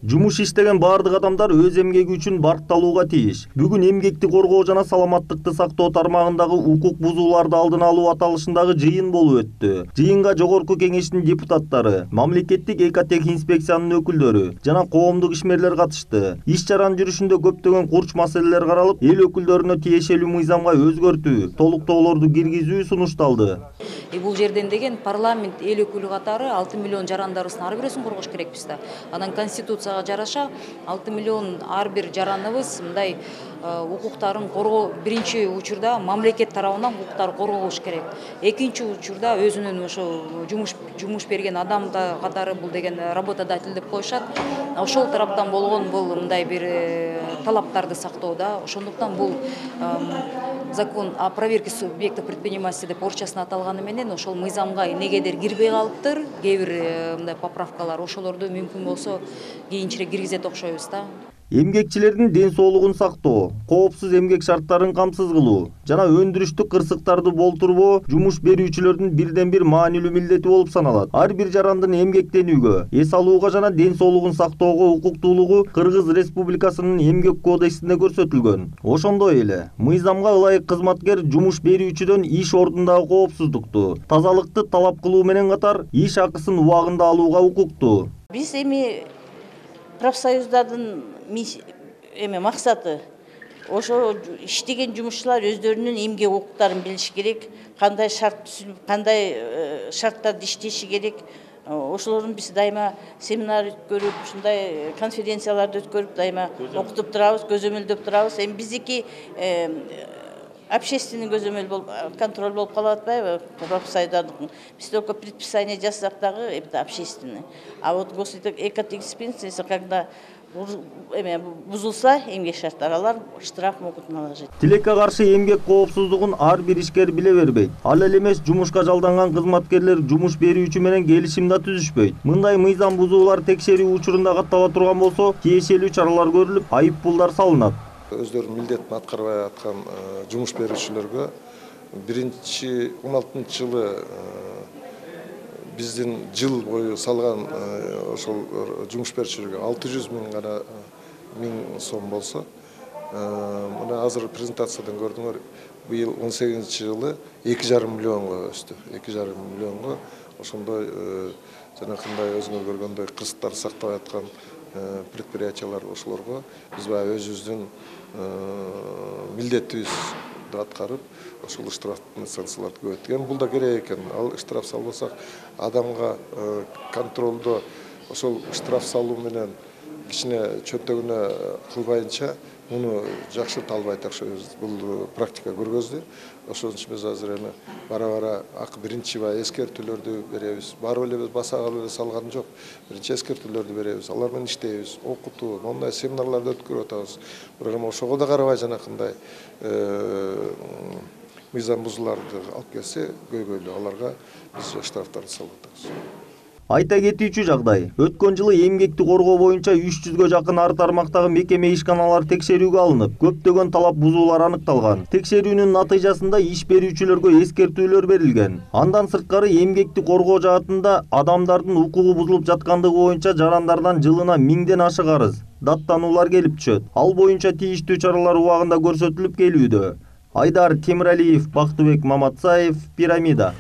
Жумуш иштеген бардык адамдар өз эмгеги үчүн баркталууга тийиш. Бүгүн эмгекти коргоо жана саламаттыкты сактоо тармагындагы укук бузууларды алдын алуу аталышындагы жыйын болуп өттү. Жыйынга жогорку кеңештин депутаттары, мамлекеттик экотех инспекциянын өкүлдөрү жана коомдук ишмерлер катышты. Иш чаранын жүрүшүндө көптөгөн курч маселелер каралып, эл өкүлдөрүнө тиешелүү мыйзамга өзгөртүү, толуктоолорду киргизүү сунушталды. Бул жерден деген парламент эл өкүлү катары 6 миллион жарандарыбыздын ар бирөөсүн коргош керекпиз да. Анан конституцияга жараша 6 миллион ар бир жараныбыз мындай укуктарын коргоо, биринчи учурда мамлекет тарабынан укуктары корголуш керек. Экинчи учурда өзүнүн ошо жумуш берген адам катары бул деген работодатель деп коюшат. Ошол тараптан болгон бул мындай бир талаптарды сактоодо. Ошондуктан бул закон о проверке субъектов предпринимательства деп орчасына аталганы менен ошол мыйзамга негедир кирбей калыптыр. Кээ бир мындай поправкалар ошолорду мүмкүн болсо кийинчерээк киргизет окшойбуз да. Эмгекчилердин ден соолугун сактоо, коопсуз эмгек шарттарын камсыз кылуу жана өндүрүштүк кырсыктарды болтурбоо жумуш берүүчүлөрдүн бирден бир маанилүү милдети болуп саналат. Ар бир жарандын эмгектенүүгө, эс алууга жана ден соолугун сактоого укуктуулугу Кыргыз Республикасынын эмгек кодексинде көрсөтүлгөн. Ошондой эле мыйзамга ылайык кызматкер жумуш берүүчүдөн иш ордундагы коопсуздукту, тазалыкты талап кылуу менен катар иш акысын убагында алууга укуктуу. Биз эми профсоюздардын максаты ошо иштеген жумушчулар өздөрүнүн эмгек укуктарын билиш керек, кандай шарт түзүлүп, кандай шарттарда иштеши керек. Ошолорун биз дайыма семинар өткөрүп, ушундай конференцияларды өткөрүп, дайыма окутуп турабыз, көзөмөлдөп турабыз. Эми биздики общественный көзөмөл болуп, контроль болуп калып атпайбы профсоюздардыкы. Биз только предписание жасасак дагы это общественный. А вот экотех инспекциясы, когда бузулса эмгек шарттары, алар штраф могут наложить. Тилекке каршы эмгек коопсуздугун ар бир ишкер биле бербейт. Ал эле эмес жумушка жалданган кызматкерлер жумуш берүүчү менен келишим да түзүшпөйт. Мындай мыйзам бузуулар текшерүү учурунда каттала турган болсо, тиешелүү чаралар көрүлүп, айып пулдар салынат. Өздөрүнүн милдетин аткарбай аткан жумуш берүүчүлөргө 16-жылы биздин жыл бою салган ошол жумуш берүүчүлөргө 600 миң сом болсо, мына азыр презентациядан көрдүңөр, быйыл 18-жылы 2,5 миллионго өстү. 2,5 миллионго ошондой жанакындай өзүңөр көргөндөй кырсыктарды сактабай аткан предприятиялар, ошолорго биз баягы өзүбүздүн милдетибизди аткарып, ошол штрафтын санкцияларды көбөйткөн. Бул да керек экен. Ал штраф салбасак, адамга контролдо ошол штраф салуу менен кичине чөнтөгүнө кылбайынча муну жакшырта албайт окшойбуз. Бул практика көргөздү. Ошон үчүн биз азыр эми бара-бара биринчи эскертүүлөрдү беребиз. Барып эле биз баса калып эле салган жок. Биринчи эскертүүлөрдү беребиз. Алар менен иштейбиз. Окутуу, мондай семинарларды өткөрүп атабыз. Бирок эми ошого да карабай жанакындай мыйзам бузууларды алып келсе, көйгөйлүү аларга биз штрафтарды салып атабыз. Айта кетүүчү жагдай, өткөн жылы эмгекти коргоо боюнча 300гө жакын ар тармактагы мекеме ишканалар текшерүүгө алынып, көптөгөн талап бузуулар аныкталган. Текшерүүнүн натыйжасында иш берүүчүлөргө эскертүүлөр берилген. Андан сырткары эмгекти коргоо жаатында адамдардын укугу бузулуп жаткандыгы боюнча жарандардан жылына 1000ден ашык арыз, даттануулар келип түшөт. Ал боюнча тийиштүү чаралар убагында көрсөтүлүп келүүдө. Айдар Темиралиев, Бактыбек Маматсаев, Пирамида.